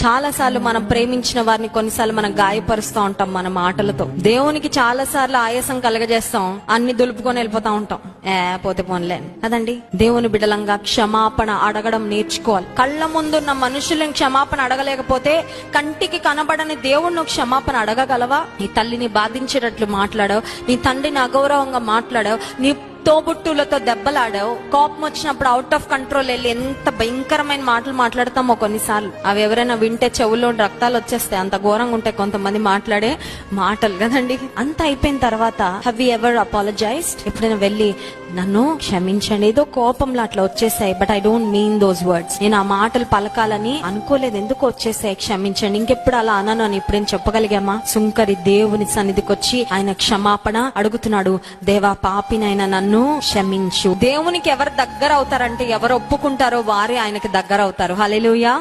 చాలా సార్లు మనం ప్రేమించిన వారిని కొన్నిసార్లు మనం గాయపరుస్తూ ఉంటాం మన మాటలతో. దేవునికి చాలా సార్లు ఆయాసం కలగజేస్తాం, అన్ని దులుపుకొని వెళ్ళిపోతా ఉంటాం. పోతే పోన్లే అదండి. దేవుని బిడలంగా క్షమాపణ అడగడం నేర్చుకోవాలి. కళ్ళ ముందున్న మనుషులను క్షమాపణ అడగలేకపోతే కంటికి కనబడని దేవుణ్ణి క్షమాపణ అడగగలవా? నీ తల్లిని బాధించేటట్లు మాట్లాడావు, నీ తండ్రిని అగౌరవంగా మాట్లాడావు, నీ తోబుట్టులతో దెబ్బలాడావు, కోపం వచ్చినప్పుడు అవుట్ ఆఫ్ కంట్రోల్ వెళ్ళి ఎంత భయంకరమైన మాటలు మాట్లాడతామో కొన్నిసార్లు. అవి ఎవరైనా వింటే చెవుల్లో రక్తాలు వచ్చేస్తాయి, అంత ఘోరంగా ఉంటాయి కొంతమంది మాట్లాడే మాటలు కదండి. అంత అయిపోయిన తర్వాత హ్యావ్ యు ఎవర్ అపాలజైజ్డ్? ఎప్పుడైనా వెళ్ళి నన్ను క్షమించండి, ఏదో కోపంలో అట్లా వచ్చేసాయి, but I don't mean those words, నేను ఆ మాటలు పలకాలని అనుకోలేదు, ఎందుకు వచ్చేసాయి, క్షమించండి, ఇంకెప్పుడు అలా అనను అని ఎప్పుడేం చెప్పగలిగామా? సుంకరి దేవుని సన్నిధికి వచ్చి ఆయన క్షమాపణ అడుగుతున్నాడు. దేవా, పాపినైనా నన్ను క్షమించు. దేవునికి ఎవరు దగ్గర అవుతారంటే ఎవరు ఒప్పుకుంటారో వారే ఆయనకి దగ్గర అవుతారు. హల్లెలూయా.